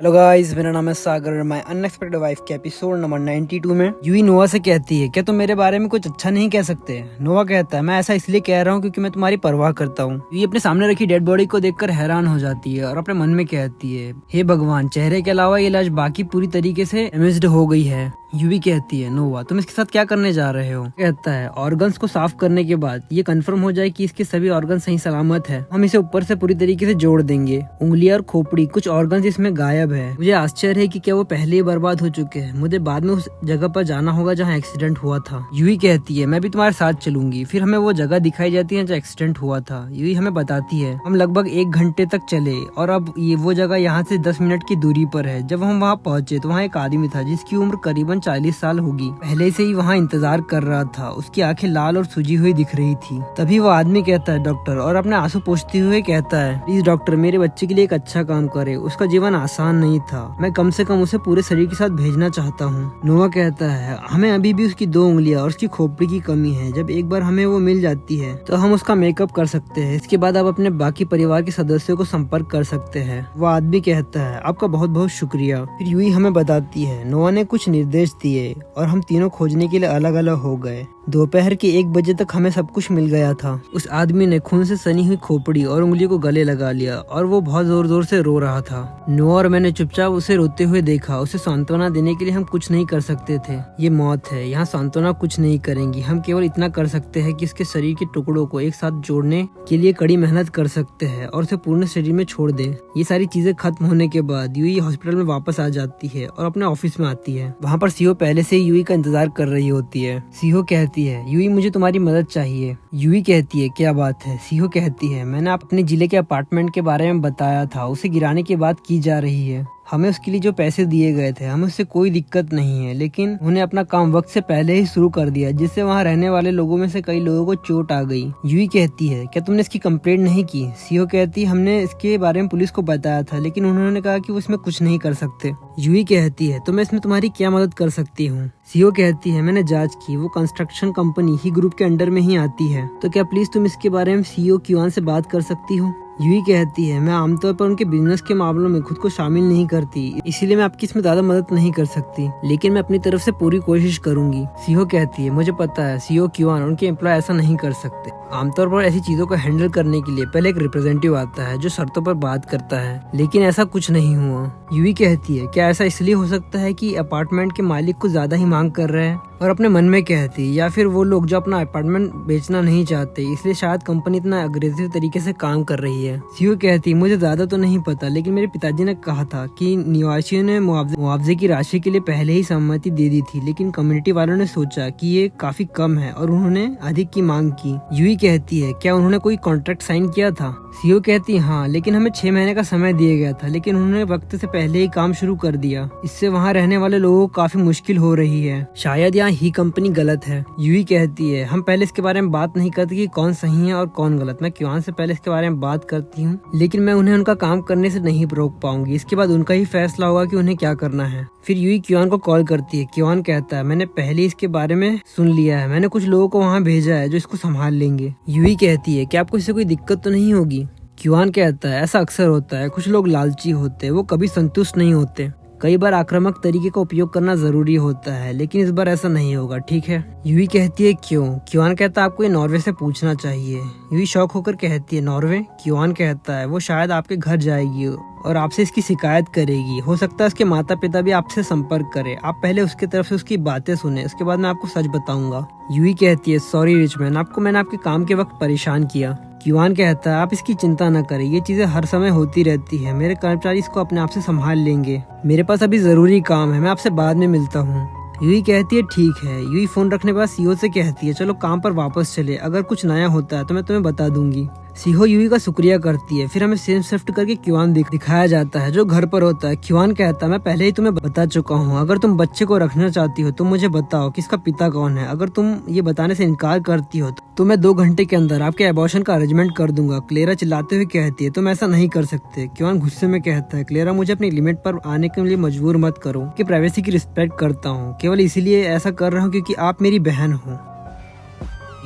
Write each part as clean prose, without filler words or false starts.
Hello guys, मेरा नाम है सागर। माय अनएक्सपेक्टेड वाइफ के एपिसोड नंबर 92 में यूई नोआ से कहती है, क्या तुम मेरे बारे में कुछ अच्छा नहीं कह सकते? नोआ कहता है, मैं ऐसा इसलिए कह रहा हूँ क्योंकि मैं तुम्हारी परवाह करता हूँ। यूई अपने सामने रखी डेड बॉडी को देखकर हैरान हो जाती है और अपने मन में कहती है, हे भगवान, चेहरे के अलावा ये लाश बाकी पूरी तरीके से डैमेज्ड हो गई है। यूवी कहती है, नोआ तुम इसके साथ क्या करने जा रहे हो? कहता है, ऑर्गन्स को साफ करने के बाद ये कंफर्म हो जाए कि इसके सभी ऑर्गन सही सलामत है, हम इसे ऊपर से पूरी तरीके से जोड़ देंगे। उंगलियां और खोपड़ी, कुछ ऑर्गन्स इसमें गायब है। मुझे आश्चर्य है कि क्या वो पहले ही बर्बाद हो चुके हैं। मुझे बाद में उस जगह पर जाना होगा जहाँ एक्सीडेंट हुआ था। यूवी कहती है, मैं भी तुम्हारे साथ चलूंगी। फिर हमें वो जगह दिखाई जाती है जहाँ एक्सीडेंट हुआ था। यूवी हमें बताती है, हम लगभग 1 घंटे तक चले और अब ये वो जगह यहाँ से 10 मिनट की दूरी पर है। जब हम वहाँ पहुंचे तो वहाँ एक आदमी था जिसकी उम्र करीबन 40 साल होगी। पहले से ही वहाँ इंतजार कर रहा था। उसकी आंखें लाल और सूजी हुई दिख रही थी। तभी वो आदमी कहता है, डॉक्टर, और अपने आंसू पोंछते हुए कहता है, प्लीज डॉक्टर, मेरे बच्चे के लिए एक अच्छा काम करे। उसका जीवन आसान नहीं था, मैं कम से कम उसे पूरे शरीर के साथ भेजना चाहता हूँ। नोआ कहता है, हमें अभी भी उसकी 2 उंगलियां और उसकी खोपड़ी की कमी है। जब एक बार हमें वो मिल जाती है तो हम उसका मेकअप कर सकते हैं। इसके बाद आप अपने बाकी परिवार के सदस्यों को संपर्क कर सकते हैं। वो आदमी कहता है, आपका बहुत बहुत शुक्रिया। फिर यूई हमें बताती है, नोआ ने कुछ निर्देश दिए और हम तीनों खोजने के लिए अलग अलग हो गए। दोपहर के 1 बजे तक हमें सब कुछ मिल गया था। उस आदमी ने खून से सनी हुई खोपड़ी और उंगलियों को गले लगा लिया और वो बहुत जोर जोर से रो रहा था। नोआ और मैंने चुपचाप उसे रोते हुए देखा। उसे सांत्वना देने के लिए हम कुछ नहीं कर सकते थे। ये मौत है, यहाँ सांत्वना कुछ नहीं करेंगी। हम केवल इतना कर सकते हैं कि इसके शरीर के टुकड़ों को एक साथ जोड़ने के लिए कड़ी मेहनत कर सकते हैं और उसे पूर्ण शरीर में छोड़ दें। ये सारी चीजें खत्म होने के बाद यूई हॉस्पिटल में वापस आ जाती है और अपने ऑफिस में आती है। वहाँ पर सीओ पहले से ही यूई का इंतजार कर रही होती है। सीओ कहती है, यूई मुझे तुम्हारी मदद चाहिए। यूई कहती है, क्या बात है? सीओ कहती है, मैंने अपने जिले के अपार्टमेंट के बारे में बताया था, उसे गिराने की बात की जा रही है। हमें उसके लिए जो पैसे दिए गए थे, हमें उससे कोई दिक्कत नहीं है, लेकिन उन्हें अपना काम वक्त से पहले ही शुरू कर दिया, जिससे वहाँ रहने वाले लोगों में से कई लोगों को चोट आ गई। यूई कहती है, क्या तुमने इसकी कंप्लेंट नहीं की? सीओ कहती है, हमने इसके बारे में पुलिस को बताया था, लेकिन उन्होंने कहा कि वो इसमें कुछ नहीं कर सकते। यूई कहती है, तो मैं इसमें तुम्हारी क्या मदद कर सकती हूँ? सीओ कहती है, मैंने जांच की, वो कंस्ट्रक्शन कंपनी ही ग्रुप के अंडर में ही आती है, तो क्या प्लीज तुम इसके बारे में सीओ क्यूआन से बात कर सकती हो? यूई कहती है, मैं आमतौर पर उनके बिजनेस के मामलों में खुद को शामिल नहीं करती, इसीलिए मैं आपकी इसमें ज्यादा मदद नहीं कर सकती, लेकिन मैं अपनी तरफ से पूरी कोशिश करूंगी। सीओ कहती है, मुझे पता है सीओ क्यूआन, उनके एम्प्लॉय ऐसा नहीं कर सकते। आमतौर पर ऐसी चीजों को हैंडल करने के लिए पहले एक रिप्रेजेंटेटिव आता है जो शर्तों पर बात करता है, लेकिन ऐसा कुछ नहीं हुआ। यूई कहती है, क्या ऐसा इसलिए हो सकता है कि अपार्टमेंट के मालिक को ज्यादा ही मांग कर रहे हैं? और अपने मन में कहती है, या फिर वो लोग जो अपना अपार्टमेंट बेचना नहीं चाहते, इसलिए शायद कंपनी इतना अग्रेसिव तरीके से काम कर रही है। सीओ कहती है, मुझे ज्यादा तो नहीं पता, लेकिन मेरे पिताजी ने कहा था कि निवासियों ने मुआवजे की राशि के लिए पहले ही सहमति दे दी थी, लेकिन कम्युनिटी वालों ने सोचा कि ये काफी कम है और उन्होंने अधिक की मांग की। यूई कहती है, क्या उन्होंने कोई कॉन्ट्रैक्ट साइन किया था? सीओ कहती है, हाँ, लेकिन हमें 6 महीने का समय दिया गया था, लेकिन उन्होंने वक्त से पहले ही काम शुरू कर दिया। इससे वहाँ रहने वाले लोगों को काफी मुश्किल हो रही है। शायद यहाँ ही कंपनी गलत है। यूई कहती है, हम पहले इसके बारे में बात नहीं करते कि कौन सही है और कौन गलत। मैं क्यूआन से पहले इसके बारे में बात करती हूँ, लेकिन मैं उन्हें उनका काम करने से नहीं रोक पाऊंगी। इसके बाद उनका ही फैसला होगा कि उन्हें क्या करना है। फिर यूई क्यूआन को कॉल करती है। क्यूआन कहता है, मैंने पहले इसके बारे में सुन लिया है, मैंने कुछ लोगों को वहाँ भेजा है जो इसको संभाल लेंगे। यूई कहती है, क्या आपको इससे कोई दिक्कत तो नहीं होगी? क्यूआन कहता है, ऐसा अक्सर होता है, कुछ लोग लालची होते हैं, वो कभी संतुष्ट नहीं होते। कई बार आक्रामक तरीके का उपयोग करना जरूरी होता है, लेकिन इस बार ऐसा नहीं होगा, ठीक है? यूई कहती है, क्यों? क्यूआन कहता है, आपको ये नॉर्वे से पूछना चाहिए। यूई शौक होकर कहती है, नॉर्वे? क्यूआन कहता है, वो शायद आपके घर जाएगी और आपसे इसकी शिकायत करेगी। हो सकता है उसके माता पिता भी आपसे संपर्क करे। आप पहले उसकी तरफ से उसकी बातें सुने, उसके बाद मैं आपको सच बताऊंगा। यूई कहती है, सॉरी रिचमैन, मैंने आपके काम के वक्त परेशान किया। क्यूआन कहता है, आप इसकी चिंता न करें, ये चीजें हर समय होती रहती है, मेरे कर्मचारी इसको अपने आप से संभाल लेंगे। मेरे पास अभी जरूरी काम है, मैं आपसे बाद में मिलता हूँ। यूई कहती है, ठीक है। यूई फोन रखने के बाद सीओ से कहती है, चलो काम पर वापस चले, अगर कुछ नया होता है तो मैं तुम्हें बता दूंगी। सीहो यूई का शुक्रिया करती है। फिर हमें सेम शिफ्ट करके क्यूआन दिखाया जाता है जो घर पर होता है। क्यूआन कहता है, मैं पहले ही तुम्हें बता चुका हूँ, अगर तुम बच्चे को रखना चाहती हो तो मुझे बताओ कि इसका पिता कौन है। अगर तुम ये बताने से इनकार करती हो तो मैं 2 घंटे के अंदर आपके एबॉर्शन का अरेंजमेंट कर दूंगा। क्लेरा चिल्लाते हुए कहती है, तुम ऐसा नहीं कर सकते। क्यूआन गुस्से में कहता है, क्लेरा, मुझे अपनी लिमिट पर आने के लिए मजबूर मत करो, कि प्राइवेसी की रिस्पेक्ट करता हूँ, केवल इसीलिए ऐसा कर रहा हूँ क्योंकि आप मेरी बहन हो।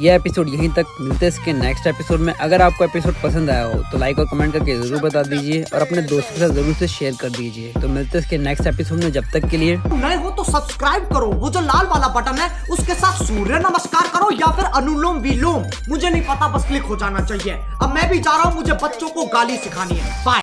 ये एपिसोड यहीं तक, मिलते हैं इसके नेक्स्ट एपिसोड में। अगर आपको एपिसोड पसंद आया हो तो लाइक और कमेंट करके जरूर बता दीजिए और अपने दोस्तों के साथ जरूर से शेयर कर दीजिए। तो मिलते हैं इसके नेक्स्ट एपिसोड में, जब तक के लिए नए हो तो सब्सक्राइब करो, वो जो लाल वाला बटन है उसके साथ सूर्य नमस्कार करो या फिर अनुलोम विलोम, मुझे नहीं पता, बस क्लिक हो जाना चाहिए। अब मैं भी जा रहा हूँ, मुझे बच्चों को गाली सिखानी है। बाय।